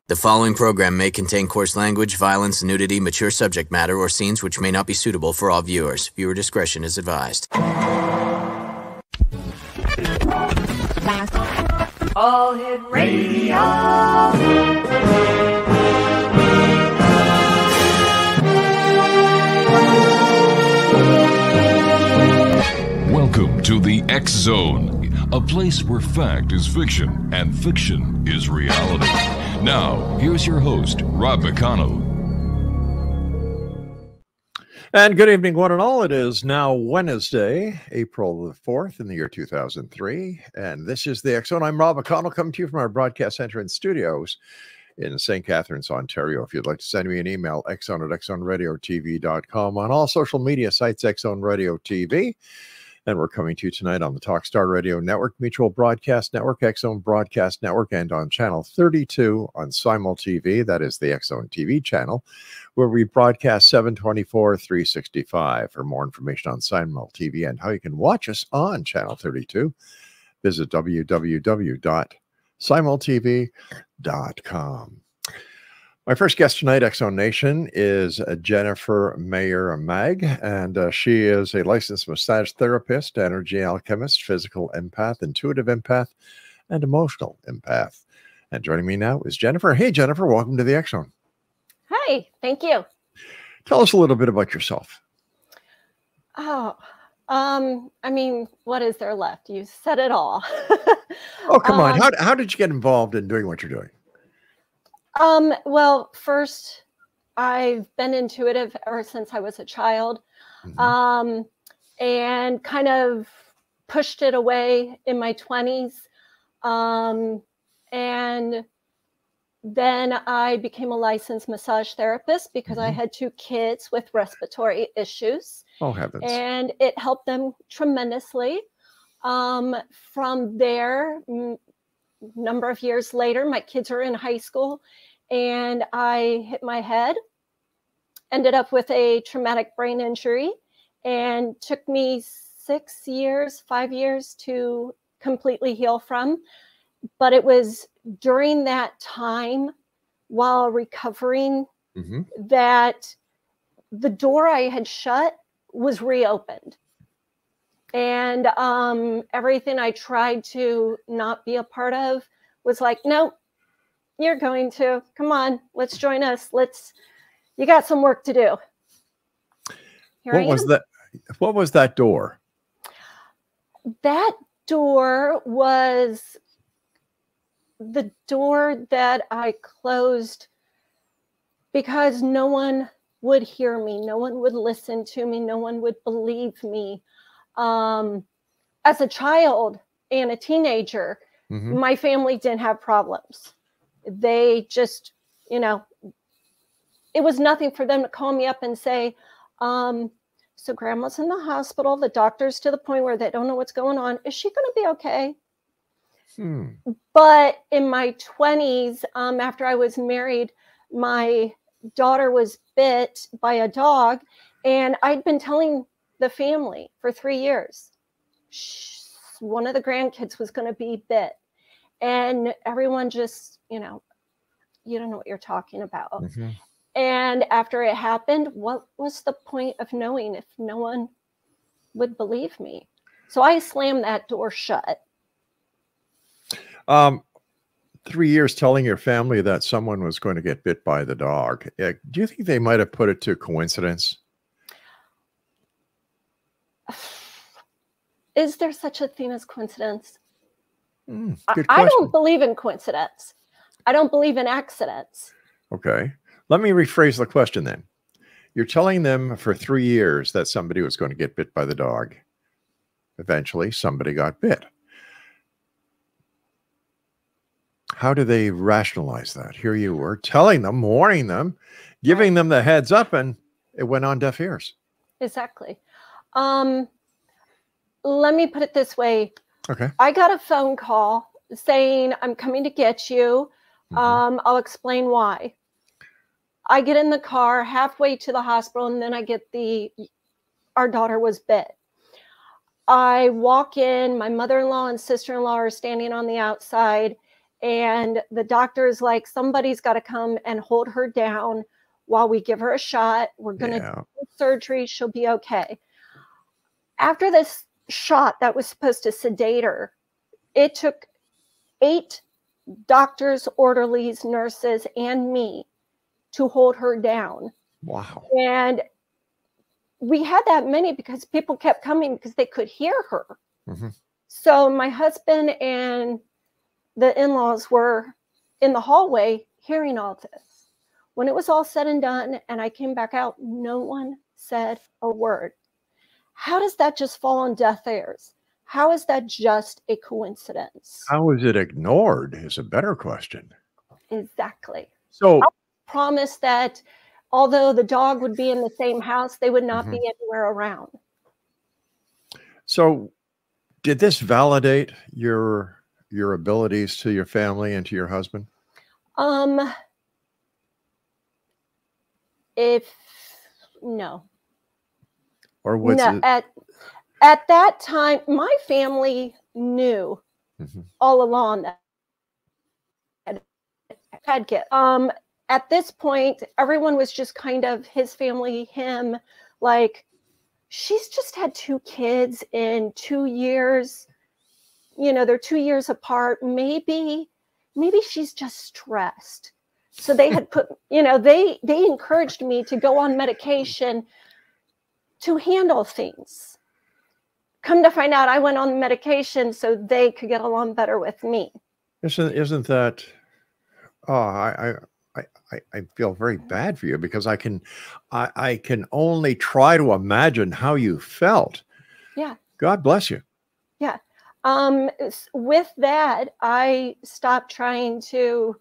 The following program may contain coarse language, violence, nudity, mature subject matter, or scenes which may not be suitable for all viewers. Viewer discretion is advised. All Hit Radio. Welcome to the X Zone, a place where fact is fiction and fiction is reality. Now, here's your host, Rob McConnell. And good evening, one and all. It is now Wednesday, April the 4th in the year 2003. And this is the X Zone. I'm Rob McConnell, coming to you from our broadcast center and studios in St. Catharines, Ontario. If you'd like to send me an email, xzone@xzoneradiotv.com. On all social media sites, Xzone Radio TV. And we're coming to you tonight on the Talkstar Radio Network, Mutual Broadcast Network, X-Zone Broadcast Network, and on Channel 32 on Simul TV. That is the X-Zone TV channel, where we broadcast 7/24, 365. For more information on Simul TV and how you can watch us on Channel 32, visit www.simultv.com. My first guest tonight, X-Zone Nation, is Jennifer MAAG, MAAG, and she is a licensed massage therapist, energy alchemist, physical empath, intuitive empath, and emotional empath. And joining me now is Jennifer. Hey, Jennifer, welcome to the X-Zone. Hi, thank you. Tell us a little bit about yourself. Oh, I mean, what is there left? You said it all. Oh, come on. How did you get involved in doing what you're doing? Well, first, I've been intuitive ever since I was a child, and kind of pushed it away in my 20s. And then I became a licensed massage therapist because I had 2 kids with respiratory issues. Oh, heavens. And it helped them tremendously. From there, number of years later, my kids are in high school and I hit my head, ended up with a traumatic brain injury, and took me 5 years to completely heal from. But it was during that time while recovering that the door I had shut was reopened. And everything I tried to not be a part of was like, no, you're going to. Come on, let's join us. You got some work to do. What was that door? That door was the door that I closed because no one would hear me. No one would listen to me. No one would believe me. As a child and a teenager, my family didn't have problems. They just, it was nothing for them to call me up and say, so grandma's in the hospital. The doctor's to the point where they don't know what's going on. Is she going to be okay? But in my 20s, after I was married, my daughter was bit by a dog, and I'd been telling the family for 3 years, one of the grandkids was going to be bit. And everyone just, you don't know what you're talking about. And after it happened, what was the point of knowing if no one would believe me? So I slammed that door shut. 3 years telling your family that someone was going to get bit by the dog. Do you think they might have put it to coincidence? Is there such a thing as coincidence? Good I question. don't believe in coincidence. I don't believe in accidents. Okay. Let me rephrase the question then. You're telling them for 3 years that somebody was going to get bit by the dog. Eventually, somebody got bit. How do they rationalize that? Here you were telling them, warning them, giving them the heads up, and it went on deaf ears. Exactly. Let me put it this way. Okay. I got a phone call saying, I'm coming to get you. I'll explain why. I get in the car halfway to the hospital, and then I get our daughter was bit. I walk in, my mother-in-law and sister-in-law are standing on the outside, And the doctor is like, somebody's got to come and hold her down while we give her a shot. We're going to do surgery. She'll be okay. After this shot that was supposed to sedate her, it took 8 doctors, orderlies, nurses, and me to hold her down. Wow. And we had that many because people kept coming because they could hear her. Mm-hmm. So my husband and the in-laws were in the hallway hearing all this. When it was all said and done and I came back out, no one said a word. How does that just fall on deaf ears? How is that just a coincidence? How is it ignored is a better question. Exactly. So I promised that although the dog would be in the same house, they would not be anywhere around. So did this validate your abilities to your family and to your husband? No. Or was no, it? At that time, my family knew all along that I had kids. At this point, everyone was just kind of his family, him, like, she's just had 2 kids in 2 years. You know, they're 2 years apart. Maybe she's just stressed. So they had put, you know, they encouraged me to go on medication to handle things. Come to find out, I went on medication so they could get along better with me. Isn't that? Oh, I feel very bad for you because I can only try to imagine how you felt. Yeah. God bless you. Yeah. With that, I stopped trying to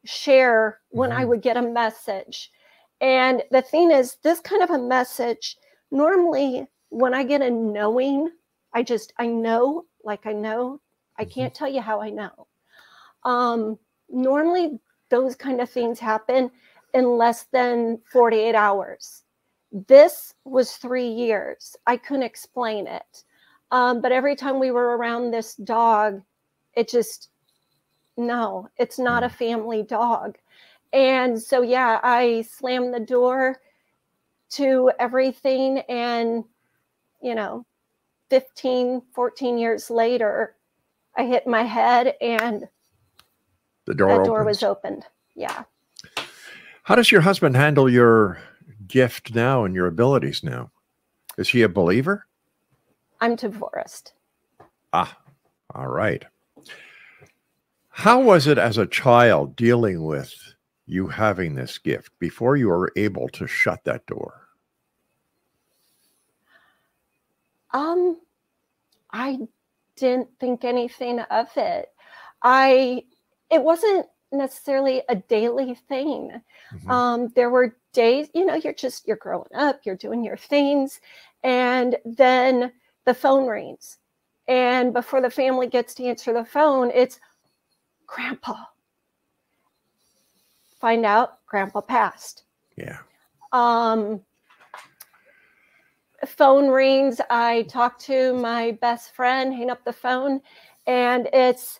share when I would get a message. And the thing is, this kind of a message, normally when I get a knowing, I know, like I know. I can't tell you how I know. Normally those kind of things happen in less than 48 hours. This was 3 years. I couldn't explain it. But every time we were around this dog, it just, no, it's not a family dog. And so, yeah, I slammed the door to everything. And, you know, 15, 14 years later, I hit my head and the door was opened. Yeah. How does your husband handle your gift now and your abilities now? Is he a believer? I'm divorced. Ah, all right. How was it as a child dealing with you having this gift before you were able to shut that door? I didn't think anything of it. It wasn't necessarily a daily thing. There were days, you know, you're growing up, you're doing your things, and then the phone rings. And before the family gets to answer the phone, it's Grandpa. Find out Grandpa passed. Yeah. Phone rings. I talk to my best friend, hang up the phone, and that's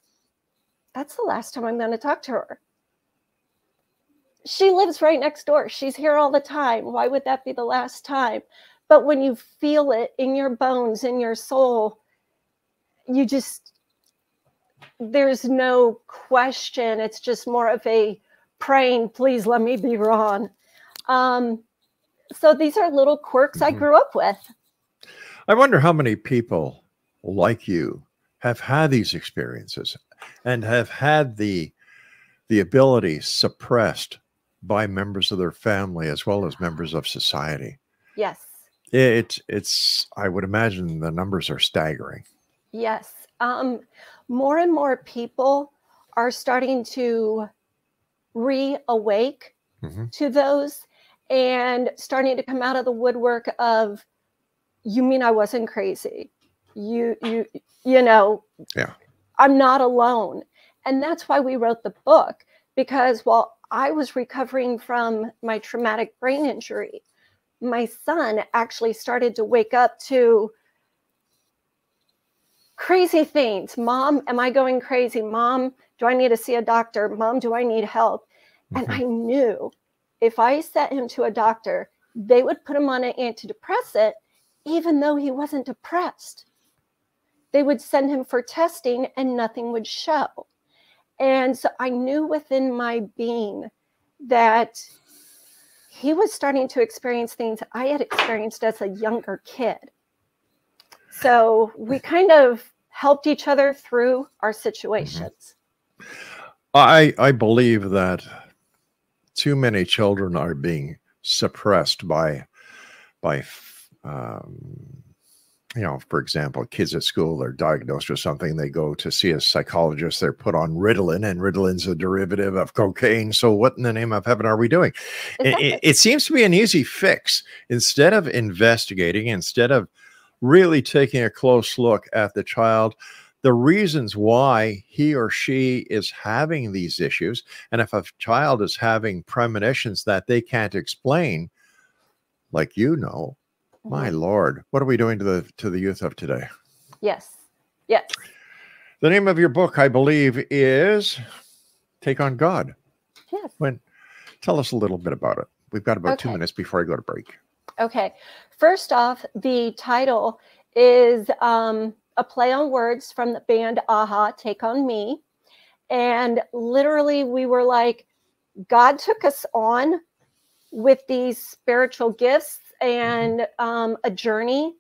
the last time I'm going to talk to her. She lives right next door. She's here all the time. Why would that be the last time? But when you feel it in your bones, in your soul, there's no question. It's just more of a praying, please let me be wrong. So these are little quirks I grew up with. I wonder how many people like you have had these experiences and have had the ability suppressed by members of their family as well as members of society. Yes. It's I would imagine the numbers are staggering. Yes. More and more people are starting to reawake to those and starting to come out of the woodwork of, you mean I wasn't crazy? You know, yeah. I'm not alone. And that's why we wrote the book, because while I was recovering from my traumatic brain injury, my son actually started to wake up to crazy things. Mom, am I going crazy? Mom, do I need to see a doctor? Mom, do I need help? And I knew if I sent him to a doctor, they would put him on an antidepressant, even though he wasn't depressed. They would send him for testing and nothing would show. And so I knew within my being that he was starting to experience things I had experienced as a younger kid. So we kind of helped each other through our situations. I believe that too many children are being suppressed by for example, kids at school are diagnosed with something, they go to see a psychologist, they're put on Ritalin, and Ritalin's a derivative of cocaine. So what in the name of heaven are we doing? Exactly. It seems to be an easy fix. Instead of investigating, instead of really taking a close look at the child, the reasons why he or she is having these issues, and if a child is having premonitions that they can't explain, like my Lord, what are we doing to the youth of today? Yes. The name of your book, I believe, is Take on God. Yes. Tell us a little bit about it. We've got about 2 minutes before I go to break. Okay. First off, the title is a play on words from the band Aha, Take on Me. And literally we were like, God took us on with these spiritual gifts and a journey,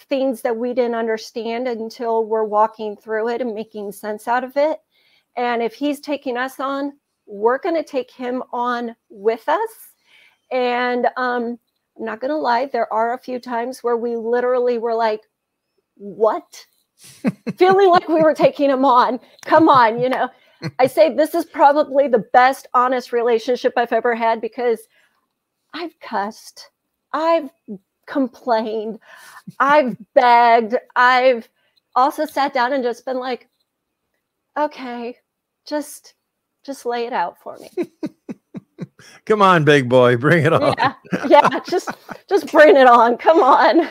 things that we didn't understand until we're walking through it and making sense out of it. And if he's taking us on, we're going to take him on with us. And I'm not going to lie, there are a few times where we literally were like, what? Feeling like we were taking him on. Come on, I say this is probably the best honest relationship I've ever had, because I've cussed, I've complained, I've begged, I've also sat down and just been like, okay, just lay it out for me. Come on, big boy, bring it on. Yeah, just bring it on. Come on.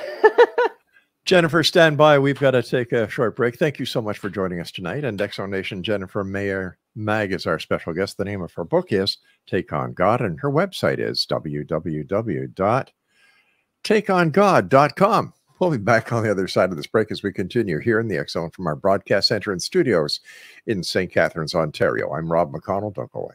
Jennifer, stand by. We've got to take a short break. Thank you so much for joining us tonight. And Exo Nation, Jennifer MAAG is our special guest. The name of her book is Take on God, and her website is www.takeongod.com. We'll be back on the other side of this break as we continue here in the X Zone from our broadcast center and studios in St. Catharines, Ontario. I'm Rob McConnell. Don't go away.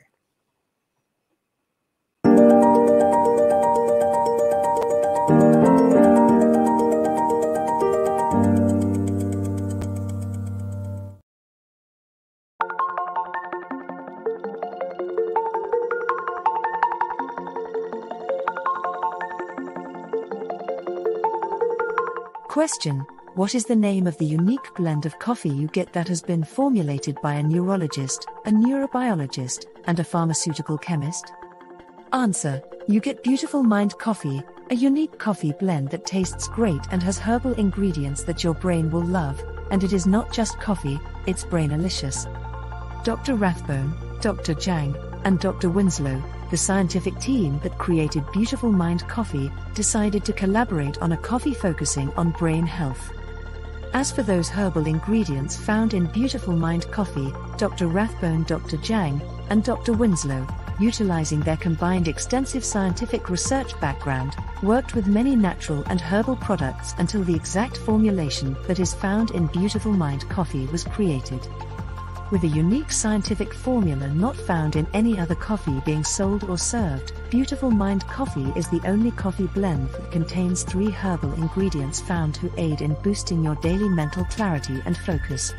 Question: what is the name of the unique blend of coffee you get that has been formulated by a neurologist, a neurobiologist, and a pharmaceutical chemist? Answer: you get Beautiful Mind Coffee, a unique coffee blend that tastes great and has herbal ingredients that your brain will love, and it is not just coffee, it's brainalicious. Dr. Rathbone, Dr. Jang, and Dr. Winslow, the scientific team that created Beautiful Mind Coffee, decided to collaborate on a coffee focusing on brain health. As for those herbal ingredients found in Beautiful Mind Coffee, Dr. Rathbone, Dr. Jang, and Dr. Winslow, utilizing their combined extensive scientific research background, worked with many natural and herbal products until the exact formulation that is found in Beautiful Mind Coffee was created. With a unique scientific formula not found in any other coffee being sold or served, Beautiful Mind Coffee is the only coffee blend that contains 3 herbal ingredients found to aid in boosting your daily mental clarity and focus.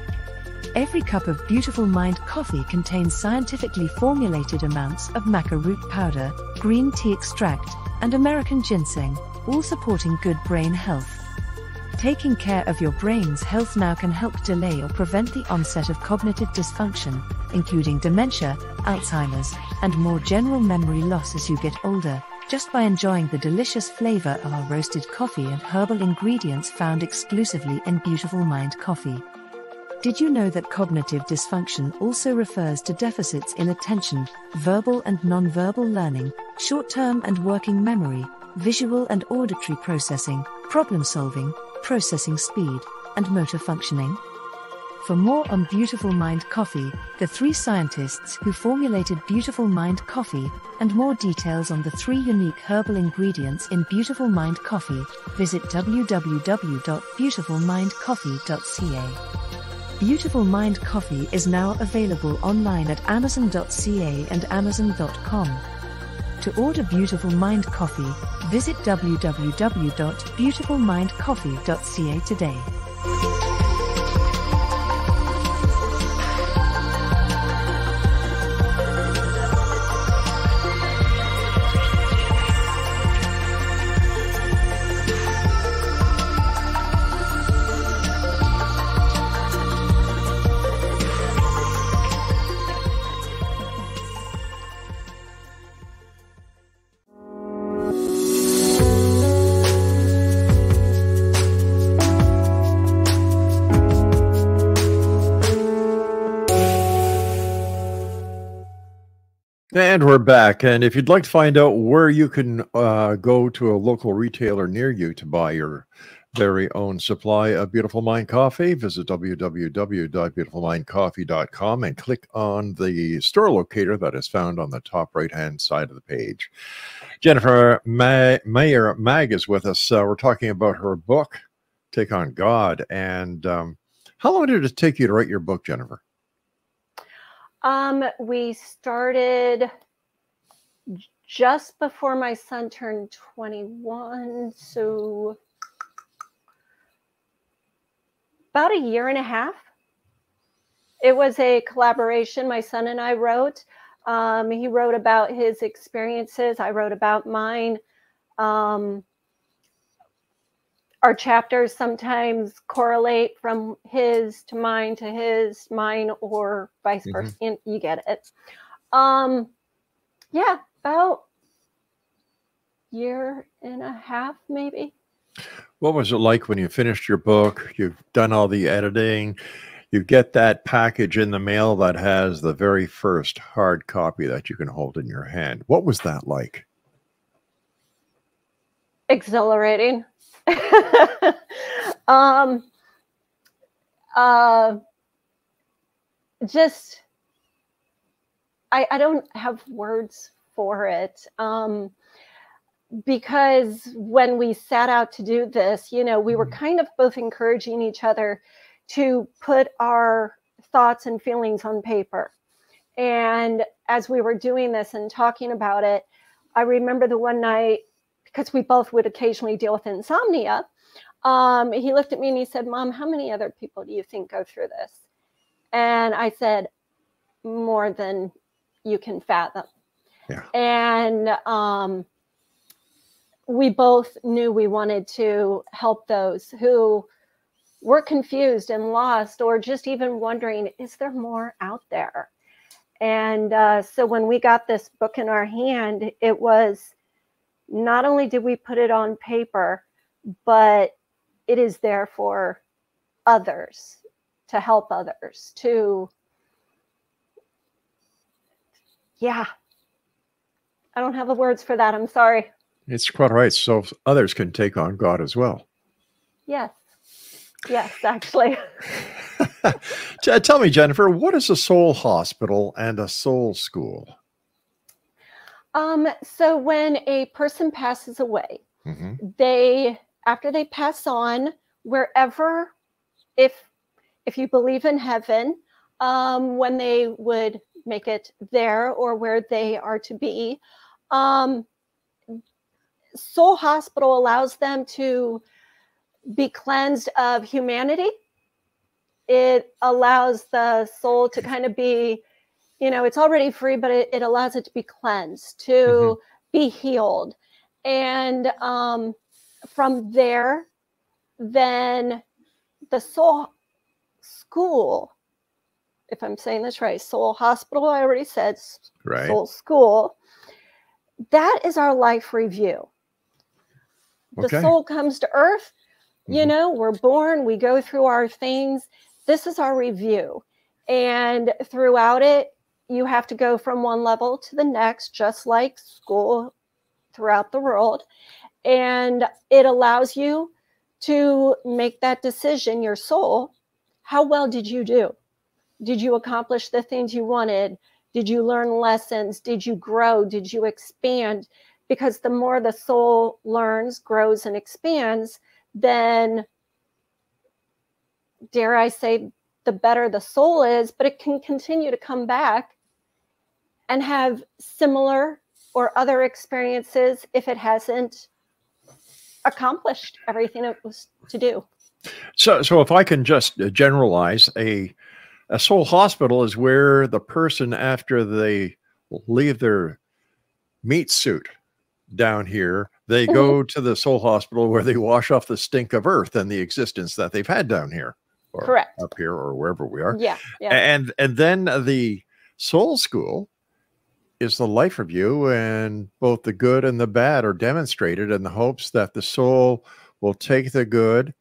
Every cup of Beautiful Mind Coffee contains scientifically formulated amounts of maca root powder, green tea extract, and American ginseng, all supporting good brain health. Taking care of your brain's health now can help delay or prevent the onset of cognitive dysfunction, including dementia, Alzheimer's, and more general memory loss as you get older, just by enjoying the delicious flavor of our roasted coffee and herbal ingredients found exclusively in Beautiful Mind Coffee. Did you know that cognitive dysfunction also refers to deficits in attention, verbal and non-verbal learning, short-term and working memory, visual and auditory processing, problem-solving, processing speed, and motor functioning? For more on Beautiful Mind Coffee, the 3 scientists who formulated Beautiful Mind Coffee, and more details on the 3 unique herbal ingredients in Beautiful Mind Coffee, visit www.beautifulmindcoffee.ca. Beautiful Mind Coffee is now available online at amazon.ca and amazon.com. To order Beautiful Mind Coffee, visit www.beautifulmindcoffee.ca today. And we're back. And if you'd like to find out where you can go to a local retailer near you to buy your very own supply of Beautiful Mind Coffee, visit www.beautifulmindcoffee.com and click on the store locator that is found on the top right-hand side of the page. Jennifer MEYER, MAAG, is with us. We're talking about her book, Take on God. And how long did it take you to write your book, Jennifer? We started just before my son turned 21, so about a year and a half. It was a collaboration my son and I wrote. He wrote about his experiences. I wrote about mine. Our chapters sometimes correlate from his to mine to his, mine, or vice versa. You get it. Yeah, about year and a half, maybe. What was it like when you finished your book? You've done all the editing. You get that package in the mail that has the very first hard copy that you can hold in your hand. What was that like? Exhilarating. Just, I don't have words for it. Because when we set out to do this, you know, we were kind of both encouraging each other to put our thoughts and feelings on paper. And as we were doing this and talking about it, I remember the one night, because we both would occasionally deal with insomnia, he looked at me and he said, "Mom, how many other people do you think go through this?" And I said, "More than you can fathom." Yeah. And we both knew we wanted to help those who were confused and lost, or just even wondering, is there more out there? And so when we got this book in our hand, it was, not only did we put it on paper, but it is there for others, to help others, to, yeah. I don't have the words for that. I'm sorry. It's quite all right. So others can take on God as well. Yes. Yes, actually. Tell me, Jennifer, what is a soul hospital and a soul school? So when a person passes away, they, after they pass on, wherever, if you believe in heaven, when they would make it there or where they are to be, soul hospital allows them to be cleansed of humanity. It allows the soul to kind of be, you know, it's already free, but it allows it to be cleansed, to be healed. And from there, then the soul school, if I'm saying this right, soul hospital, I already said, right. Soul school, that is our life review. The soul comes to earth, you know, we're born, we go through our things. This is our review. And throughout it, you have to go from one level to the next, just like school throughout the world. And it allows you to make that decision, your soul, how well did you do? Did you accomplish the things you wanted? Did you learn lessons? Did you grow? Did you expand? Because the more the soul learns, grows, and expands, then, dare I say, the better the soul is, but it can continue to come back and have similar or other experiences if it hasn't accomplished everything it was to do. So if I can just generalize, a soul hospital is where the person, after they leave their meat suit down here, they go to the soul hospital where they wash off the stink of earth and the existence that they've had down here, or correct, up here, or wherever we are. Yeah. And then the soul school is the life review, and both the good and the bad are demonstrated in the hopes that the soul will take the good,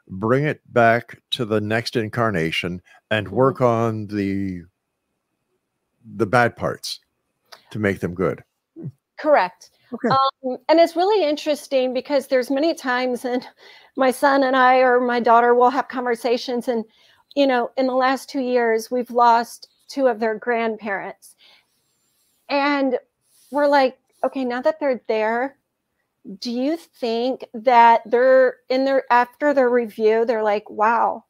bring it back to the next incarnation, and work on the bad parts to make them good. Correct. Okay. And it's really interesting because there's many times, and my son and I or my daughter will have conversations, and, in the last 2 years, we've lost 2 of their grandparents. And we're like, okay, now that they're there, do you think that they're after their review, they're like, wow,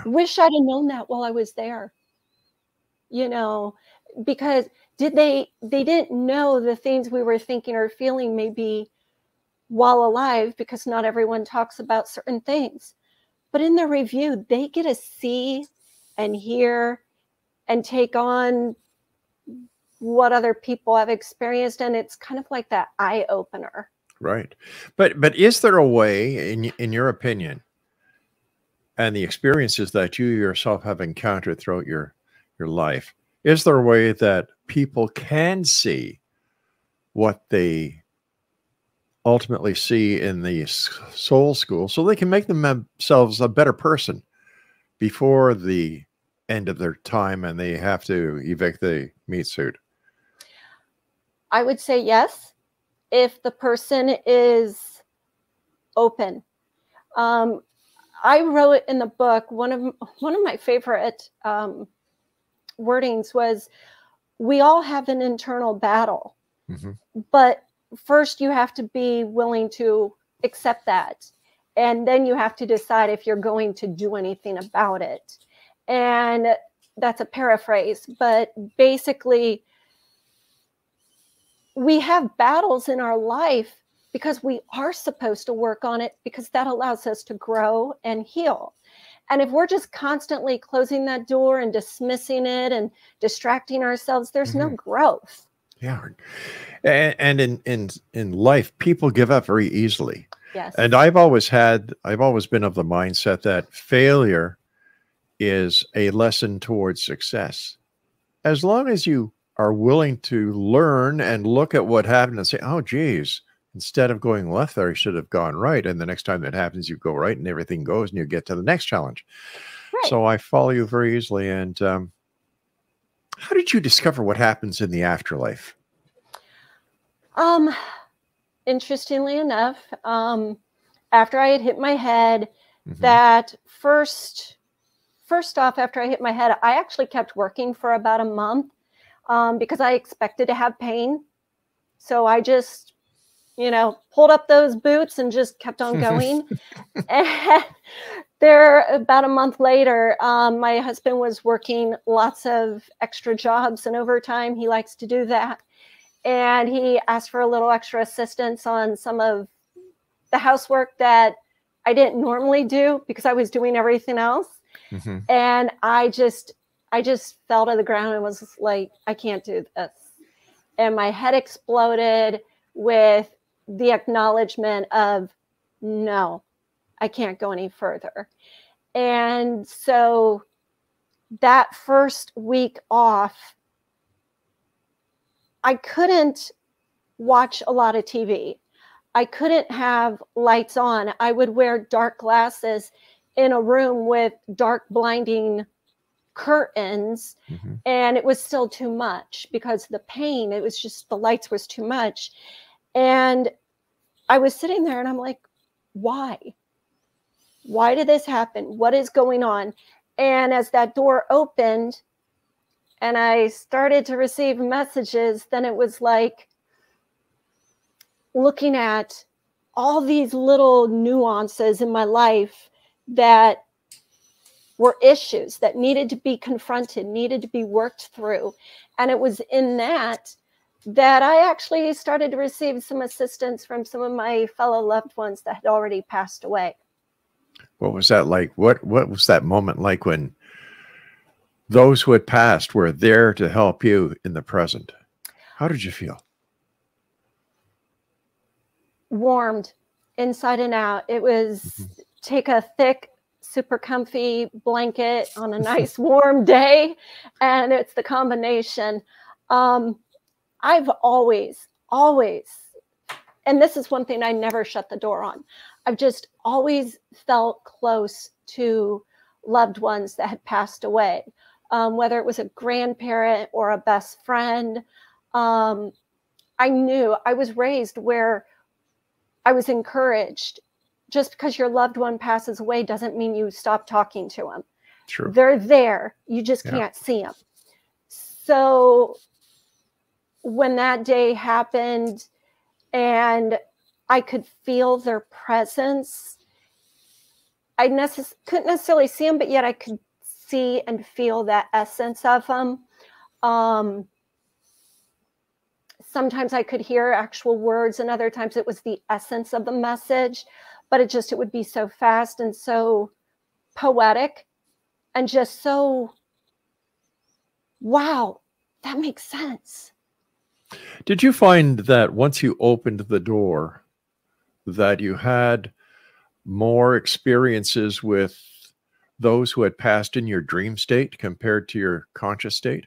wish I'd have known that while I was there, because they didn't know the things we were thinking or feeling maybe while alive, because not everyone talks about certain things. But in the review, they get to see and hear and take on what other people have experienced, and it's kind of like that eye opener. Right. But is there a way, in your opinion, and the experiences that you yourself have encountered throughout your life, is there a way that people can see what they ultimately see in the soul school so they can make themselves a better person before the end of their time and they have to evict the meat suit? I would say yes, if the person is open. I wrote in the book, one of my favorite wordings was, we all have an internal battle, but first you have to be willing to accept that. And then you have to decide if you're going to do anything about it. And that's a paraphrase, but basically, we have battles in our life because we are supposed to work on it, because that allows us to grow and heal. And if we're just constantly closing that door and dismissing it and distracting ourselves, there's no growth. Yeah. And in life, people give up very easily. Yes. And I've always been of the mindset that failure is a lesson towards success. As long as you are willing to learn and look at what happened and say, oh, geez, instead of going left there, I should have gone right. And the next time that happens, you go right and everything goes and you get to the next challenge. Right. So I follow you very easily. And how did you discover what happens in the afterlife? Interestingly enough, after I had hit my head, that first off, after I hit my head, I actually kept working for about a month. Because I expected to have pain. So I just, pulled up those boots and just kept on going. And there, about a month later, my husband was working lots of extra jobs and overtime. He likes to do that. And he asked for a little extra assistance on some of the housework that I didn't normally do because I was doing everything else. And I just fell to the ground and was like, I can't do this. And my head exploded with the acknowledgement of, no, I can't go any further. And so that first week off, I couldn't watch a lot of TV. I couldn't have lights on. I would wear dark glasses in a room with dark, blinding curtains, and it was still too much because of the pain. It was just, the lights was too much. And I was sitting there and I'm like, why? Why did this happen? What is going on? And as that door opened and I started to receive messages, then it was like looking at all these little nuances in my life that were issues that needed to be confronted, needed to be worked through. And it was in that I actually started to receive some assistance from some of my fellow loved ones that had already passed away. What was that like? What was that moment like when those who had passed were there to help you in the present? How did you feel? Warmed inside and out. It was take a thick, super comfy blanket on a nice warm day, and it's the combination. I've always, and this is one thing I never shut the door on, I've just always felt close to loved ones that had passed away, whether it was a grandparent or a best friend. I knew I was raised where I was encouraged. Just because your loved one passes away doesn't mean you stop talking to them. True. They're there. You just can't see them. So when that day happened and I could feel their presence, I couldn't necessarily see them, but yet I could see and feel that essence of them. Sometimes I could hear actual words, and other times it was the essence of the message, but it would be so fast and so poetic and just so, wow, that makes sense. Did you find that once you opened the door that you had more experiences with those who had passed in your dream state compared to your conscious state?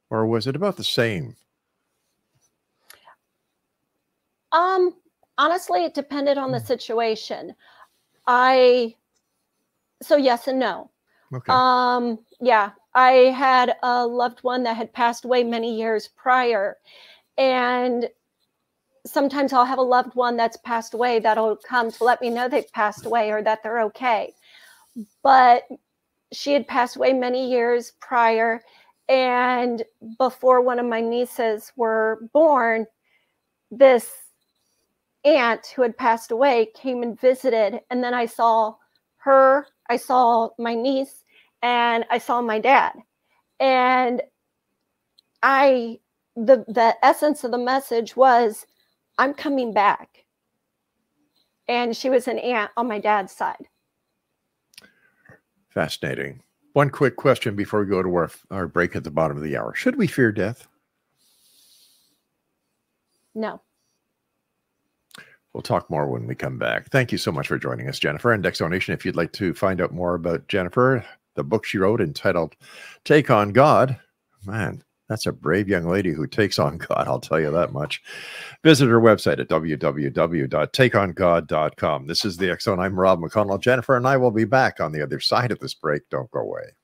Or was it about the same? Honestly, it depended on the situation. So yes and no. Okay. Yeah, I had a loved one that had passed away many years prior. And sometimes I'll have a loved one that's passed away that'll come to let me know they've passed away or that they're okay. But she had passed away many years prior. And before one of my nieces were born, this aunt who had passed away came and visited. And then I saw her, I saw my niece, and I saw my dad. And the essence of the message was, I'm coming back. And she was an aunt on my dad's side. Fascinating. One quick question before we go to our break at the bottom of the hour. Should we fear death? No. We'll talk more when we come back. Thank you so much for joining us, Jennifer. And Xzonation, if you'd like to find out more about Jennifer, the book she wrote entitled Take on God, man, that's a brave young lady who takes on God, I'll tell you that much. Visit her website at www.takeongod.com. This is the X Zone. I'm Rob McConnell. Jennifer and I will be back on the other side of this break. Don't go away.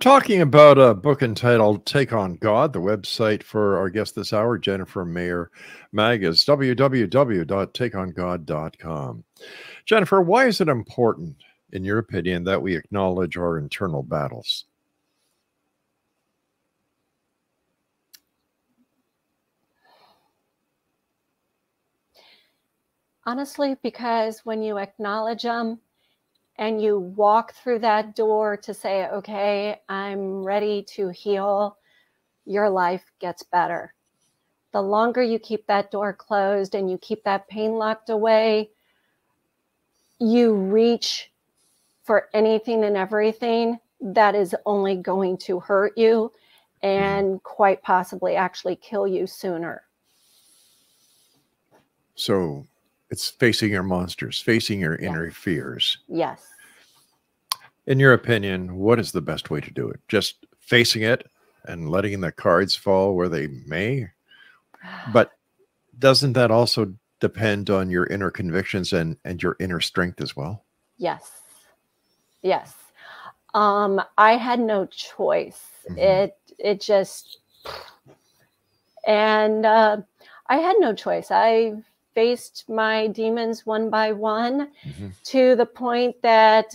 talking about a book entitled Take on God. The website for our guest this hour, Jennifer MAYER, MAAG, is www.takeongod.com. Jennifer, why is it important, in your opinion, that we acknowledge our internal battles? Honestly, because when you acknowledge them and you walk through that door to say, okay, I'm ready to heal, your life gets better. The longer you keep that door closed and you keep that pain locked away, you reach for anything and everything that is only going to hurt you and quite possibly actually kill you sooner. So it's facing your monsters, facing your inner fears. Yes. In your opinion, what is the best way to do it? Just facing it and letting the cards fall where they may? But doesn't that also depend on your inner convictions and your inner strength as well? Yes. Yes. I had no choice. It just, and I had no choice. I faced my demons one by one to the point that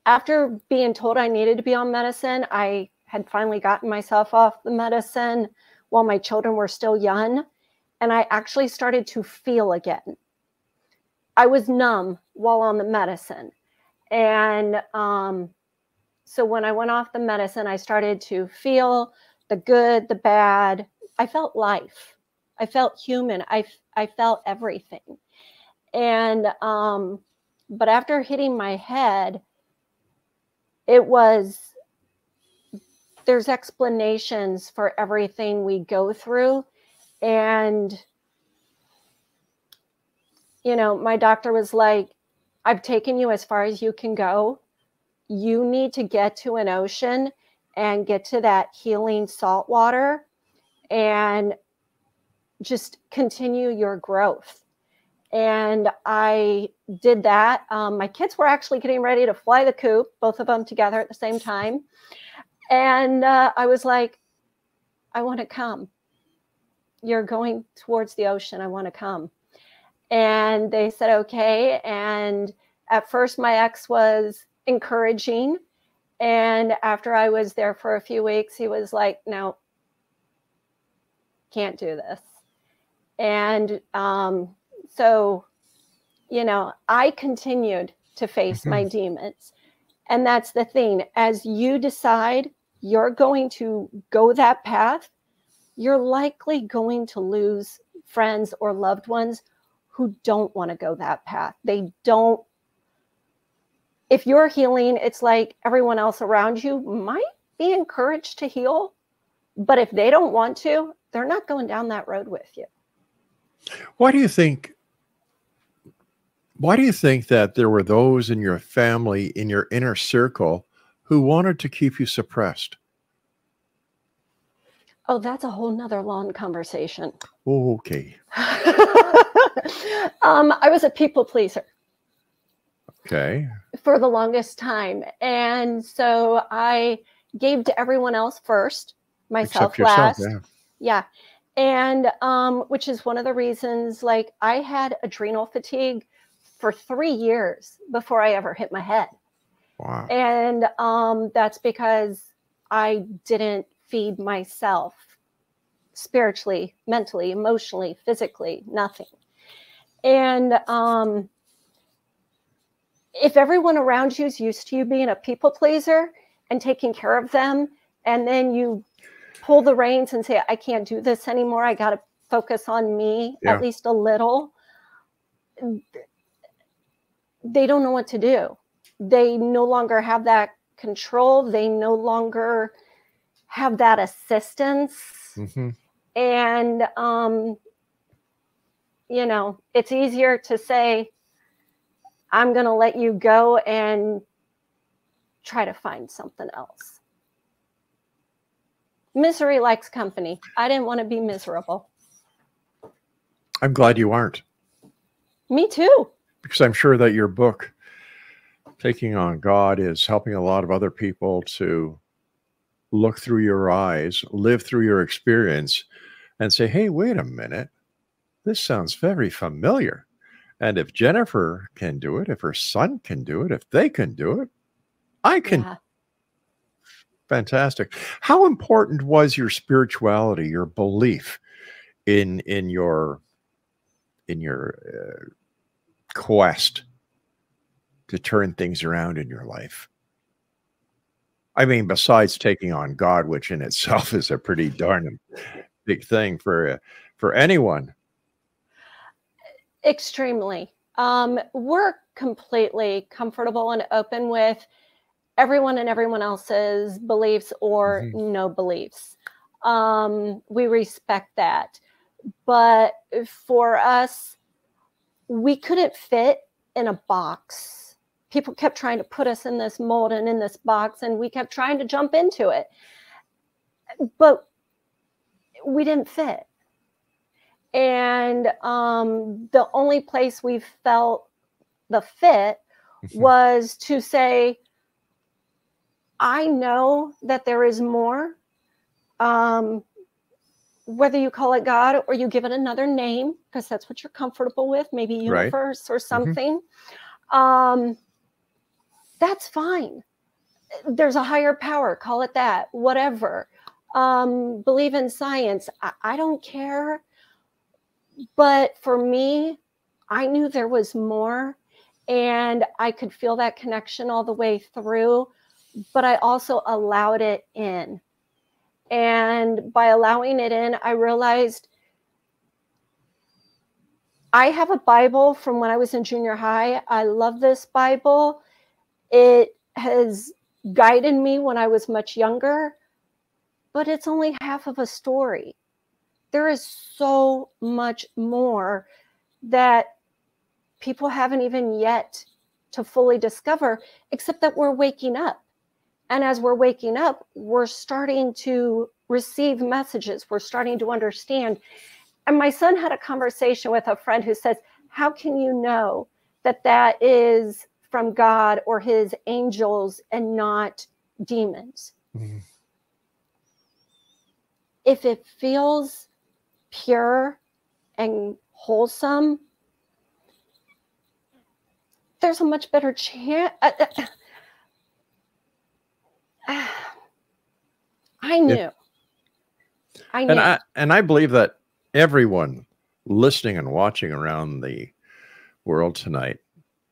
after being told I needed to be on medicine, I had finally gotten myself off the medicine while my children were still young. And I actually started to feel again. I was numb while on the medicine. And so when I went off the medicine, I started to feel the good, the bad. I felt life. I felt human. I felt everything. And, but after hitting my head, there's explanations for everything we go through. And, you know, my doctor was like, I've taken you as far as you can go. You need to get to an ocean and get to that healing salt water and just continue your growth. And I did that. My kids were actually getting ready to fly the coop, both of them together at the same time. And I was like, I want to come. You're going towards the ocean. I want to come. And they said, okay. And at first my ex was encouraging. And after I was there for a few weeks, he was like, no, can't do this. And so, you know, I continued to face my demons. And that's the thing. As you decide you're going to go that path, you're likely going to lose friends or loved ones who don't want to go that path. They don't. If you're healing, it's like everyone else around you might be encouraged to heal. But if they don't want to, they're not going down that road with you. Why do you think that there were those in your family, in your inner circle, who wanted to keep you suppressed? Oh, that's a whole nother long conversation. Oh, okay. I was a people pleaser. Okay. For the longest time. And so I gave to everyone else first, myself last. Yeah. And which is one of the reasons, like, I had adrenal fatigue for 3 years before I ever hit my head. Wow. And that's because I didn't feed myself spiritually, mentally, emotionally, physically, nothing. And if everyone around you is used to you being a people pleaser and taking care of them, and then you pull the reins and say, I can't do this anymore, I got to focus on me at least a little, they don't know what to do. They no longer have that control. They no longer have that assistance. And, you know, it's easier to say, I'm going to let you go and try to find something else. Misery likes company. I didn't want to be miserable. I'm glad you aren't. Me too. Because I'm sure that your book Taking on God is helping a lot of other people to look through your eyes, live through your experience, and say, hey, wait a minute. This sounds very familiar. And if Jennifer can do it, if her son can do it, if they can do it, I can. Yeah. Fantastic. How important was your spirituality, your belief in your quest to turn things around in your life? I mean, besides taking on God, which in itself is a pretty darn big thing for anyone. Extremely. We're completely comfortable and open with everyone and everyone else's beliefs or no beliefs. We respect that. But for us, we couldn't fit in a box. People kept trying to put us in this mold and in this box, and we kept trying to jump into it. But we didn't fit. And the only place we felt the fit was to say, I know that there is more, whether you call it God or you give it another name, because that's what you're comfortable with, maybe universe or something. That's fine. There's a higher power, call it that, whatever. Believe in science. I don't care. But for me, I knew there was more, and I could feel that connection all the way through, but I also allowed it in. And by allowing it in, I realized I have a Bible from when I was in junior high. I love this Bible. It has guided me when I was much younger, but it's only half of a story. There is so much more that people haven't even yet to fully discover, except that we're waking up. And as we're waking up, we're starting to receive messages. We're starting to understand. And my son had a conversation with a friend who says, how can you know that that is from God or his angels and not demons? If it feels pure and wholesome, there's a much better chance. I knew. And I believe that everyone listening and watching around the world tonight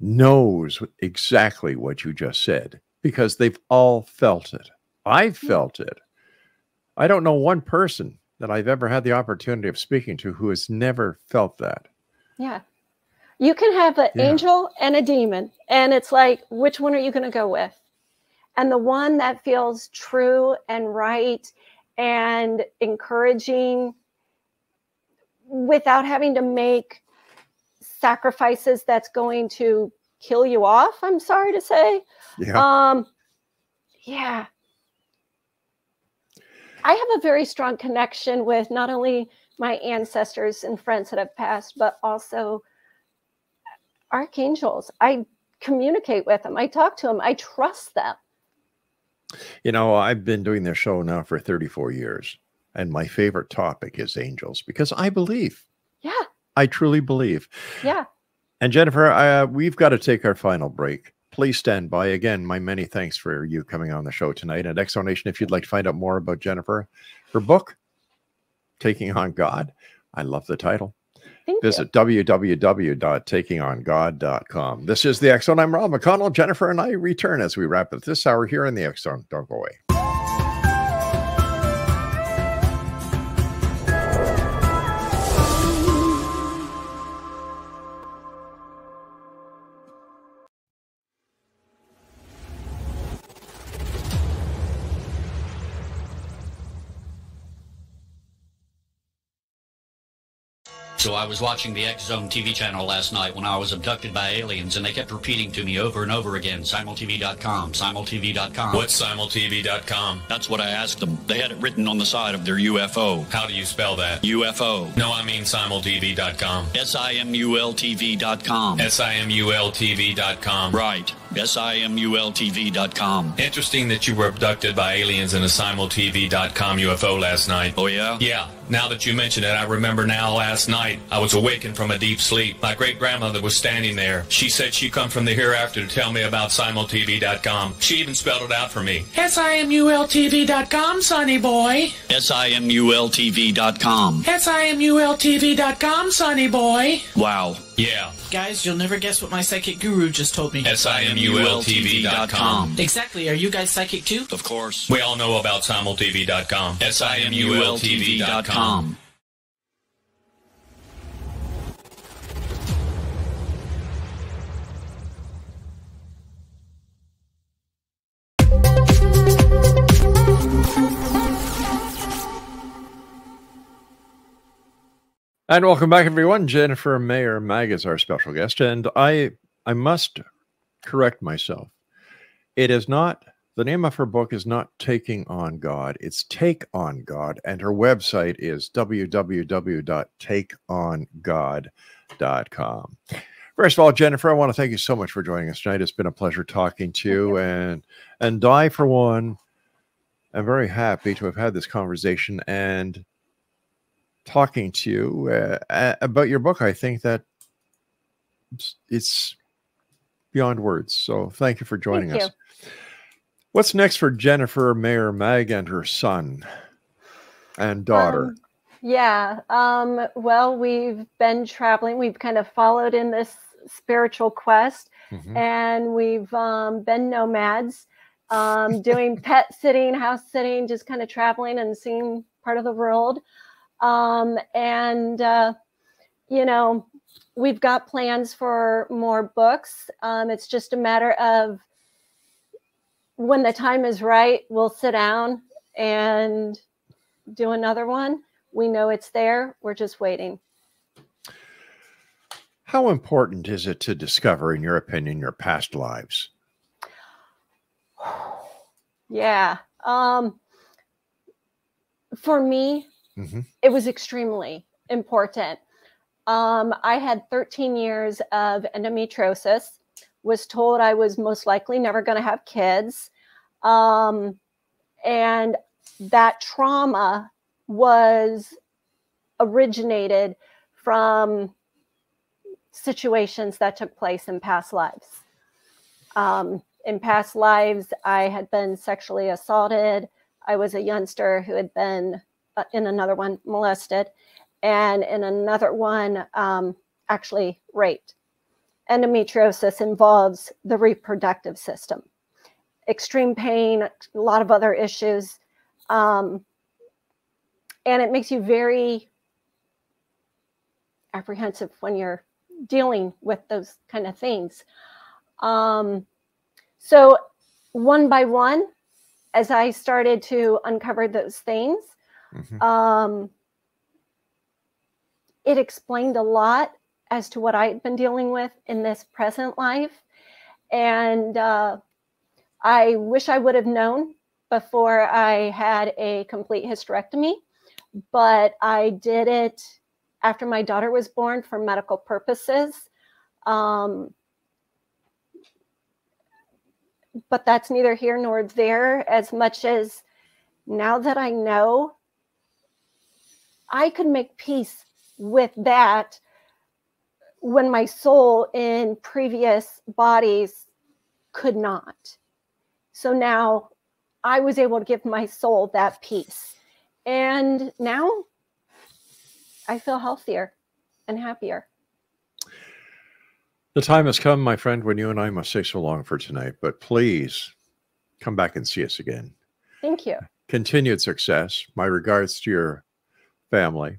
knows exactly what you just said, because they've all felt it. I've felt it. I don't know one person that I've ever had the opportunity of speaking to who has never felt that. Yeah. You can have an angel and a demon, and it's like, which one are you going to go with? And the one that feels true and right and encouraging without having to make sacrifices that's going to kill you off, I'm sorry to say. Yeah. I have a very strong connection with not only my ancestors and friends that have passed, but also archangels. I communicate with them. I talk to them. I trust them. You know, I've been doing this show now for 34 years, and my favorite topic is angels, because I believe. Yeah. I truly believe. Yeah. And Jennifer, we've got to take our final break. Please stand by. Again, my many thanks for you coming on the show tonight. And X Zone Nation, if you'd like to find out more about Jennifer, her book, Taking on God, I love the title. Visit www.takingongod.com. This is the X Zone. I'm Rob McConnell. Jennifer and I return as we wrap up this hour here in the X Zone. Don't go away. So I was watching the X-Zone TV channel last night when I was abducted by aliens, and they kept repeating to me over and over again, simultv.com, simultv.com. What's simultv.com? That's what I asked them. They had it written on the side of their UFO. How do you spell that? UFO. No, I mean simultv.com. simultv.com. simultv.com. Right. SIMULTV.com. Interesting that you were abducted by aliens in a simultv.com UFO last night. Oh, yeah? Yeah. Now that you mention it, I remember now last night I was awakened from a deep sleep. My great-grandmother was standing there. She said she'd come from the hereafter to tell me about simultv.com. She even spelled it out for me. SIMULTV.com, sonny boy. SIMULTV.com. SIMULTV.com, sonny boy. Wow. Yeah. Guys, you'll never guess what my psychic guru just told me. SIMULTV.com. Exactly. Are you guys psychic too? Of course. We all know about simultv.com. SIMULTV.com. And welcome back, everyone. Jennifer Meyer MAAG is our special guest, and I must correct myself. It is not, the name of her book is not Taking on God, it's Take on God, and her website is www.takeongod.com. First of all, Jennifer, I want to thank you so much for joining us tonight. It's been a pleasure talking to you, and I, for one, am very happy to have had this conversation and talking to you about your book. I think that it's beyond words. So thank you for joining us. What's next for Jennifer Meyer MAAG and her son and daughter? Well, we've been traveling. We've kind of followed in this spiritual quest, and we've been nomads, doing pet sitting, house sitting, just kind of traveling and seeing part of the world. You know, we've got plans for more books. It's just a matter of when the time is right, we'll sit down and do another one. We know it's there. We're just waiting. How important is it to discover, in your opinion, your past lives? For me, it was extremely important. I had 13 years of endometriosis, was told I was most likely never going to have kids. And that trauma was originated from situations that took place in past lives. In past lives, I had been sexually assaulted. I was a youngster who had been, in another one, molested, and in another one, actually raped. Endometriosis involves the reproductive system. Extreme pain, a lot of other issues. And it makes you very apprehensive when you're dealing with those kind of things. So one by one, as I started to uncover those things, it explained a lot as to what I had been dealing with in this present life. And I wish I would have known before I had a complete hysterectomy, but I did it after my daughter was born for medical purposes. But that's neither here nor there, as much as now that I know, I could make peace with that when my soul in previous bodies could not. So now I was able to give my soul that peace. And now I feel healthier and happier. The time has come, my friend, when you and I must say so long for tonight, but please come back and see us again. Thank you. Continued success. My regards to your family.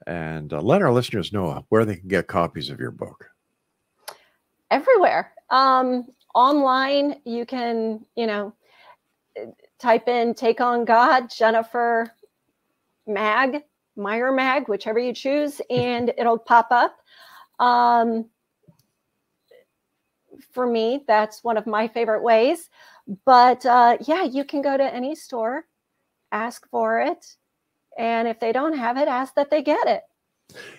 And let our listeners know where they can get copies of your book. Everywhere. Online, you can, type in Take on God, Jennifer MAAG, Meyer MAAG, whichever you choose, and it'll pop up. For me, that's one of my favorite ways. But yeah, you can go to any store, ask for it. And if they don't have it, ask that they get it.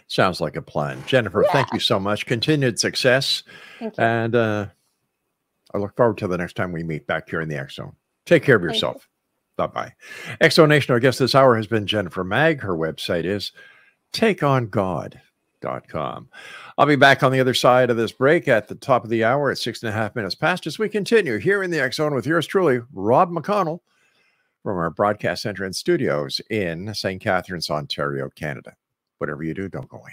Sounds like a plan. Jennifer, thank you so much. Continued success. Thank you. And I look forward to the next time we meet back here in the X Zone. Take care of yourself. Bye-bye. X Zone Nation, our guest this hour has been Jennifer MAAG. Her website is takeongod.com. I'll be back on the other side of this break at the top of the hour at 6.5 minutes past as we continue here in the X Zone with yours truly, Rob McConnell, from our broadcast center and studios in St. Catharines, Ontario, Canada. Whatever you do, don't go away.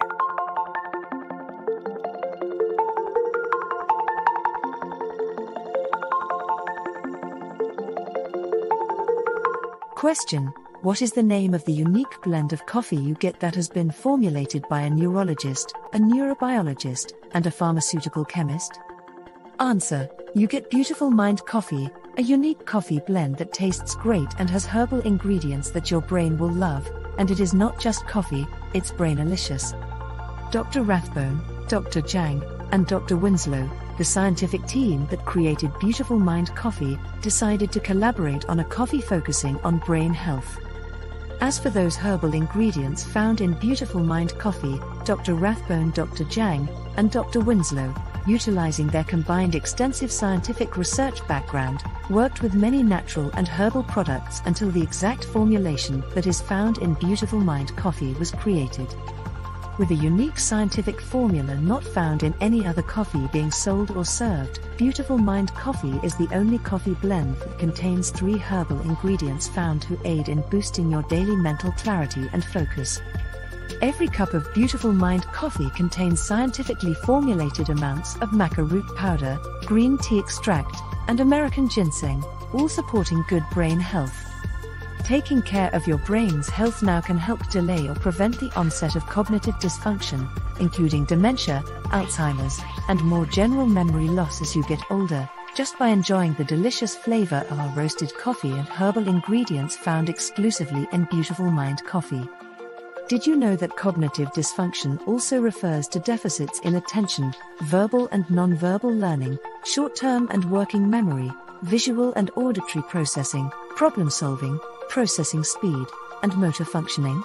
Question: what is the name of the unique blend of coffee you get that has been formulated by a neurologist, a neurobiologist, and a pharmaceutical chemist? Answer: you get Beautiful Mind Coffee, a unique coffee blend that tastes great and has herbal ingredients that your brain will love, and it is not just coffee, it's brainalicious. Dr. Rathbone, Dr. Jang, and Dr. Winslow, the scientific team that created Beautiful Mind Coffee, decided to collaborate on a coffee focusing on brain health. As for those herbal ingredients found in Beautiful Mind Coffee, Dr. Rathbone, Dr. Jang, and Dr. Winslow, utilizing their combined extensive scientific research background, worked with many natural and herbal products until the exact formulation that is found in Beautiful Mind Coffee was created. With a unique scientific formula not found in any other coffee being sold or served, Beautiful Mind Coffee is the only coffee blend that contains 3 herbal ingredients found to aid in boosting your daily mental clarity and focus. Every cup of Beautiful Mind Coffee contains scientifically formulated amounts of maca root powder, green tea extract, and American ginseng, all supporting good brain health. Taking care of your brain's health now can help delay or prevent the onset of cognitive dysfunction, including dementia, Alzheimer's, and more general memory loss as you get older, just by enjoying the delicious flavor of our roasted coffee and herbal ingredients found exclusively in Beautiful Mind Coffee. Did you know that cognitive dysfunction also refers to deficits in attention, verbal and non-verbal learning, short-term and working memory, visual and auditory processing, problem-solving, processing speed, and motor functioning?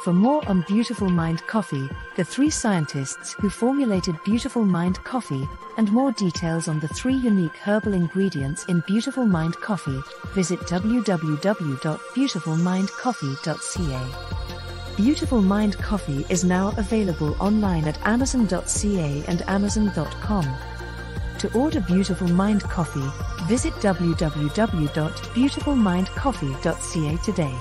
For more on Beautiful Mind Coffee, the 3 scientists who formulated Beautiful Mind Coffee, and more details on the 3 unique herbal ingredients in Beautiful Mind Coffee, visit www.beautifulmindcoffee.ca. Beautiful Mind Coffee is now available online at amazon.ca and amazon.com. To order Beautiful Mind Coffee, visit www.beautifulmindcoffee.ca today.